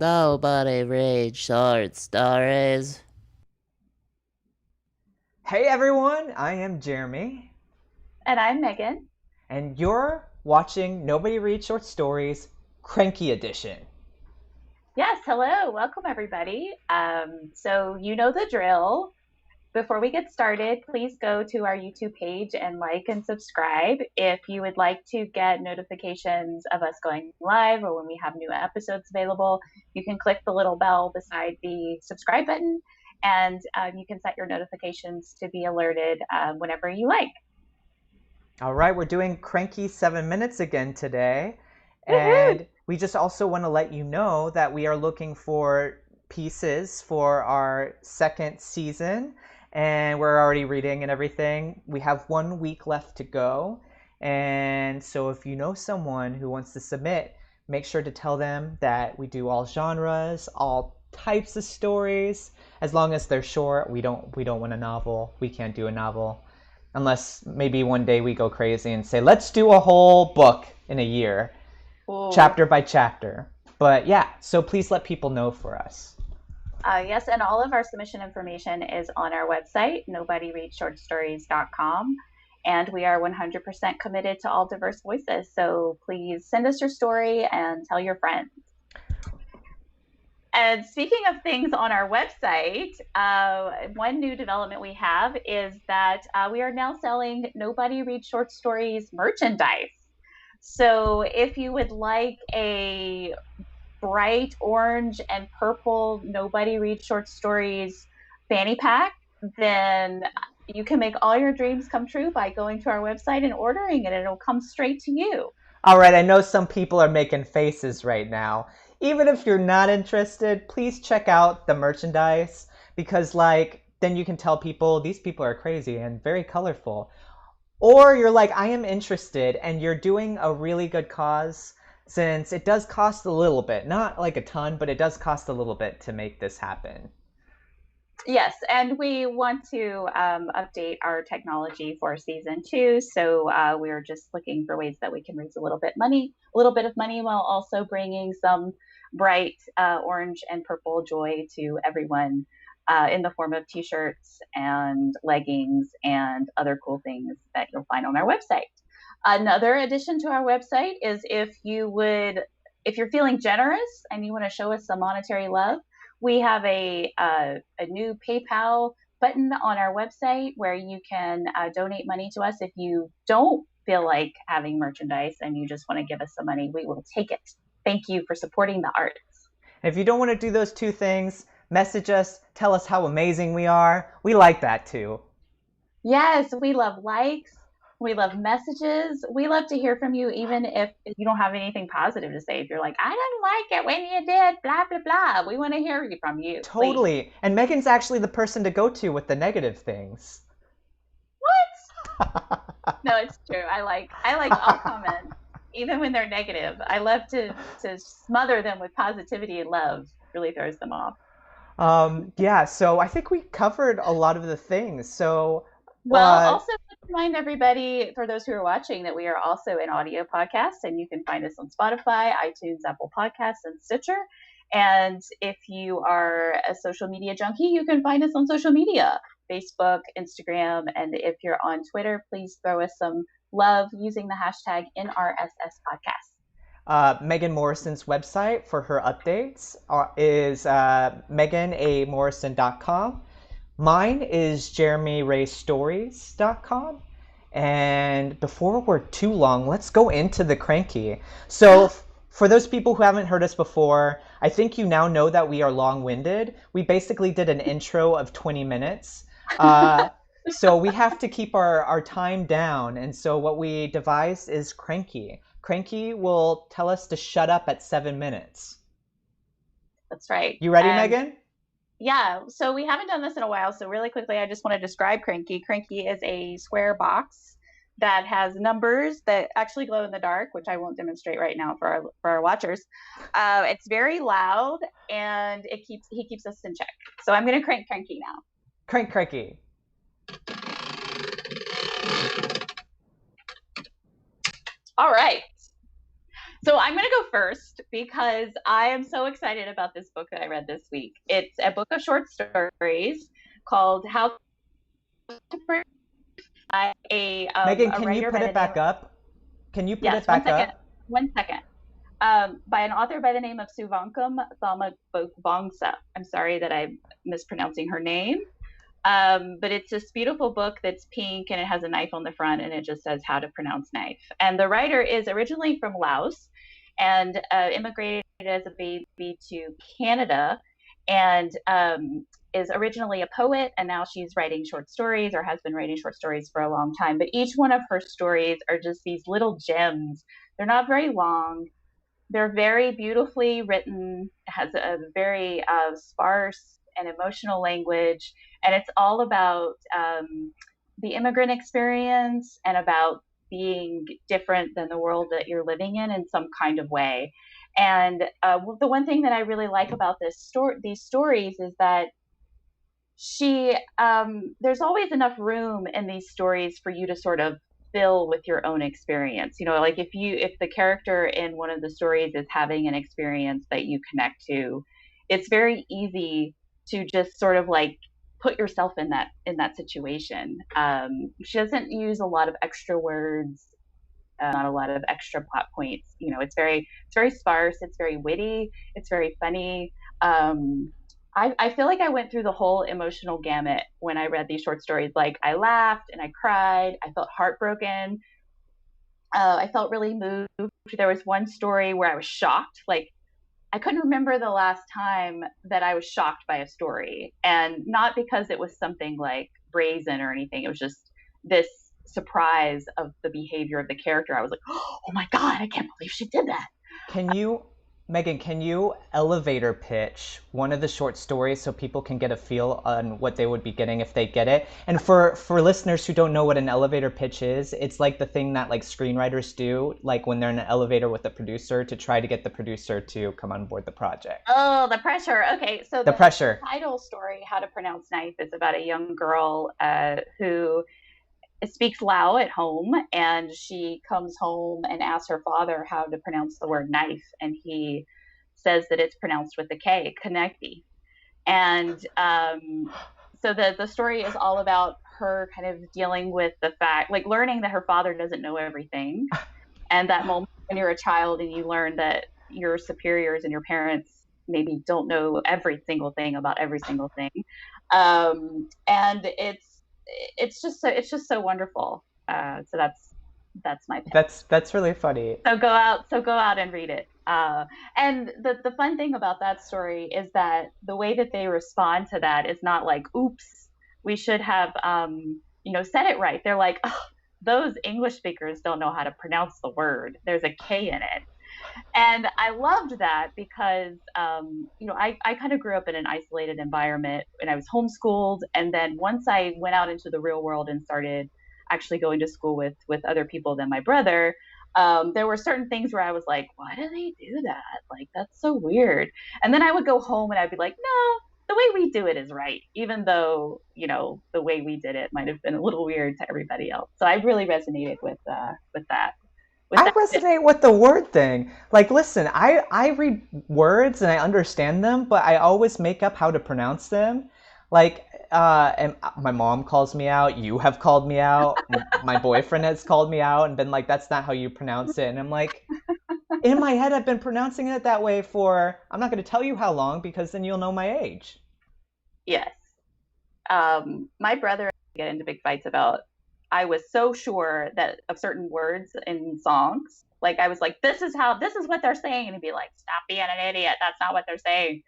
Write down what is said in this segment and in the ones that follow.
Nobody reads short stories. Hey everyone, I am Jeremy, And I'm Megan. and you're watching Nobody Reads Short Stories Cranky Edition. Yes, hello. Welcome, everybody. So, you know the drill. Before we get started, please go to our YouTube page and like and subscribe. If you would like to get notifications of us going live or when we have new episodes available, you can click the little bell beside the subscribe button and you can set your notifications to be alerted whenever you like. All right, we're doing Cranky 7 Minutes again today, Woohoo! and we just also want to let you know that we are looking for pieces for our second season, and we're already reading and everything. We have 1 week left to go, and so if you know someone who wants to submit, make sure to tell them that we do all genres, all types of stories. As long as they're short, we don't want a novel. We can't do a novel unless maybe one day we go crazy and say, let's do a whole book in a year, Ooh. chapter by chapter. But yeah, so please let people know for us. Yes, and all of our submission information is on our website, nobodyreadshortstories.com. And we are 100% committed to all diverse voices. So please send us your story and tell your friends. And speaking of things on our website, one new development we have is that we are now selling Nobody Reads Short Stories merchandise. So if you would like a bright orange and purple Nobody Reads Short Stories fanny pack, then you can make all your dreams come true by going to our website and ordering it. It'll come straight to you. All right, I know some people are making faces right now. Even if you're not interested, please check out the merchandise because, then you can tell people these people are crazy and very colorful. Or you're like, I am interested, and you're doing a really good cause since it does cost a little bit. Not like a ton, but it does cost a little bit to make this happen. Yes, and we want to update our technology for season 2. So we're just looking for ways that we can raise a little bit of money, while also bringing some bright orange and purple joy to everyone in the form of T-shirts and leggings and other cool things that you'll find on our website. Another addition to our website is if you're feeling generous and you want to show us some monetary love, we have a new PayPal button on our website where you can donate money to us. If you don't feel like having merchandise and you just want to give us some money, we will take it. Thank you for supporting the arts. And if you don't want to do those two things, message us, tell us how amazing we are. We like that too. Yes, we love likes. We love messages. We love to hear from you, even if you don't have anything positive to say. If you're like, I didn't like it when you did blah, blah, blah. We want to hear from you, please. Totally. And Megan's actually the person to go to with the negative things. What? No, it's true. I like all comments, even when they're negative. I love to smother them with positivity and love. Really throws them off. Yeah, so I think we covered a lot of the things. So, Well, also remind everybody, for those who are watching, that we are also an audio podcast, and you can find us on Spotify, iTunes, Apple Podcasts, and Stitcher. And if you are a social media junkie, you can find us on social media, Facebook, Instagram, and if you're on Twitter, please throw us some love using the hashtag NRSS podcast. Megan Morrison's website for her updates is meganamorrison.com. Mine is jeremyraystories.com. And before we're too long, let's go into the cranky. So for those people who haven't heard us before, I think you now know that we are long-winded. We basically did an intro of 20 minutes. So we have to keep our time down. And so what we devised is cranky. Cranky will tell us to shut up at 7 minutes. That's right. You ready, Megan? Yeah, so we haven't done this in a while. So really quickly, I just want to describe Cranky. Cranky is a square box that has numbers that actually glow in the dark, which I won't demonstrate right now for our watchers. It's very loud, and he keeps us in check. So I'm going to crank Cranky now. Crank Cranky. All right. So I'm going to go first because I am so excited about this book that I read this week. It's a book of short stories called How to Pray by Megan, a can you writer put by the it name back of, up? Can you put yes, it one back second, up? one second. By an author by the name of Suvankam Thamagvongsa. I'm sorry that I'm mispronouncing her name. But it's this beautiful book that's pink and it has a knife on the front and it just says how to pronounce knife. And the writer is originally from Laos and immigrated as a baby to Canada and is originally a poet. And now she's writing short stories or has been writing short stories for a long time. But each one of her stories are just these little gems. They're not very long. They're very beautifully written, has a very sparse and emotional language, and it's all about the immigrant experience and about being different than the world that you're living in some kind of way. And the one thing that I really like about these stories is that there's always enough room in these stories for you to sort of fill with your own experience. Like if the character in one of the stories is having an experience that you connect to, it's very easy to just sort of like put yourself in that situation. She doesn't use a lot of extra words, not a lot of extra plot points. It's very sparse. It's very witty. It's very funny. I feel like I went through the whole emotional gamut when I read these short stories. Like I laughed and I cried. I felt heartbroken. I felt really moved. There was one story where I was shocked. Like I couldn't remember the last time that I was shocked by a story, and not because it was something like brazen or anything. It was just this surprise of the behavior of the character. I was like, oh my God, I can't believe she did that. Megan, can you elevator pitch one of the short stories so people can get a feel on what they would be getting if they get it? And for listeners who don't know what an elevator pitch is, it's like the thing that like screenwriters do, like when they're in an elevator with a producer to try to get the producer to come on board the project. Oh, the pressure. Okay, so the pressure. Title story, How to Pronounce Knife, is about a young girl who speaks Lao at home, and she comes home and asks her father how to pronounce the word knife, and he says that it's pronounced with a K, kanekti. And so the story is all about her kind of dealing with the fact, like learning that her father doesn't know everything, and that moment when you're a child and you learn that your superiors and your parents maybe don't know every single thing about every single thing, and it's just so wonderful. So that's my pick. That's really funny. So go out and read it. And the fun thing about that story is that the way that they respond to that is not like, oops, we should have said it right. They're like, oh, those English speakers don't know how to pronounce the word. There's a K in it. And I loved that because, I kind of grew up in an isolated environment and I was homeschooled. And then once I went out into the real world and started actually going to school with other people than my brother, there were certain things where I was like, why do they do that? Like, that's so weird. And then I would go home and I'd be like, no, the way we do it is right, even though, the way we did it might have been a little weird to everybody else. So I really resonated with that. I resonate with the word thing. Like, listen, I read words and I understand them, but I always make up how to pronounce them. Like, and my mom calls me out. You have called me out. My boyfriend has called me out and been like, that's not how you pronounce it. And I'm like, in my head, I've been pronouncing it that way for, I'm not going to tell you how long because then you'll know my age. Yes. My brother get into big fights about, I was so sure that of certain words in songs, like I was like, this is what they're saying. And he'd be like, stop being an idiot. That's not what they're saying.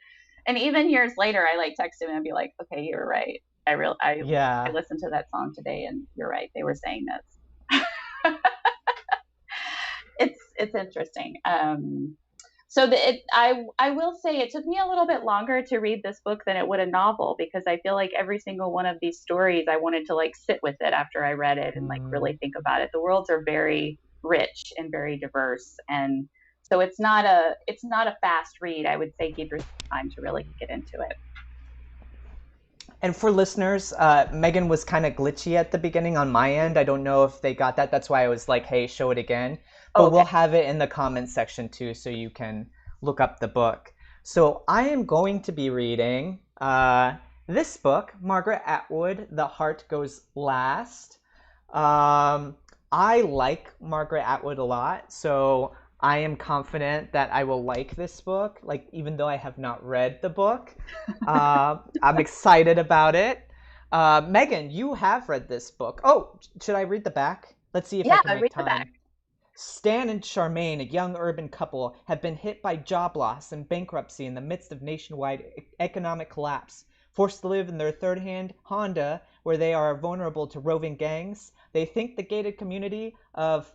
And even years later, I like text him and I'd be like, okay, you're right. I listened to that song today and you're right. They were saying this. It's interesting. So I will say it took me a little bit longer to read this book than it would a novel, because I feel like every single one of these stories, I wanted to like sit with it after I read it and like really think about it. The worlds are very rich and very diverse, and so it's not a fast read. I would say give yourself time to really get into it. And for listeners, Megan was kind of glitchy at the beginning on my end. I don't know if they got that. That's why I was like, hey, show it again. but Okay. we'll have it in the comments section too, so you can look up the book. So I am going to be reading this book, Margaret Atwood, The Heart Goes Last. I like Margaret Atwood a lot, so I am confident that I will like this book, like even though I have not read the book. I'm excited about it. Megan, you have read this book. Oh, should I read the back? Let's see if I Yeah, can make read the back. time. Stan and Charmaine, a young urban couple, have been hit by job loss and bankruptcy in the midst of nationwide economic collapse. Forced to live in their third-hand Honda, where they are vulnerable to roving gangs, they think the gated community of,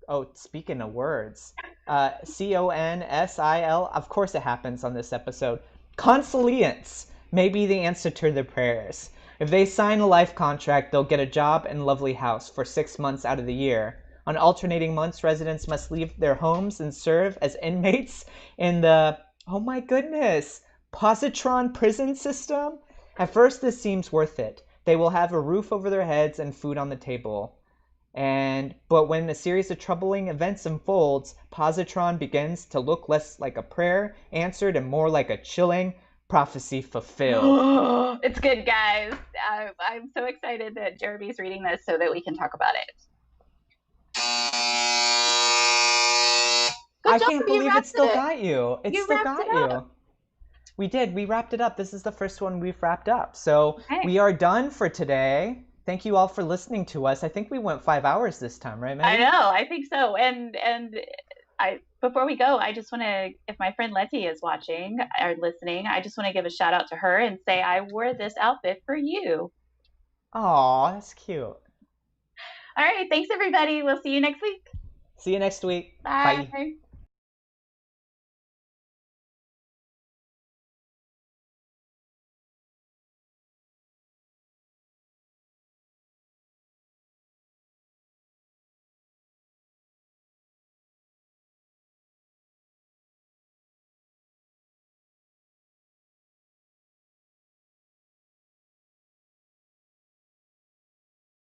oh, speaking of words, Consil, of course it happens on this episode, Consilience may be the answer to their prayers. If they sign a life contract, they'll get a job and lovely house for 6 months out of the year. On alternating months, residents must leave their homes and serve as inmates in the, oh my goodness, positron prison system? At first, this seems worth it. They will have a roof over their heads and food on the table. But when a series of troubling events unfolds, positron begins to look less like a prayer answered and more like a chilling prophecy fulfilled. It's good, guys. I'm so excited that Jeremy's reading this so that we can talk about it. Good I job, can't you believe it wrapped still it. got you. It You still wrapped got it you. up. We did. We wrapped it up. This is the first one we've wrapped up. So Okay. we are done for today. Thank you all for listening to us. I think we went 5 hours this time, right, I Megan? know. I think so. And before we go, I just want to, if my friend Letty is watching or listening, I just want to give a shout out to her and say I wore this outfit for you. Aw, that's cute. All right. Thanks, everybody. We'll see you next week. See you next week. Bye. Bye.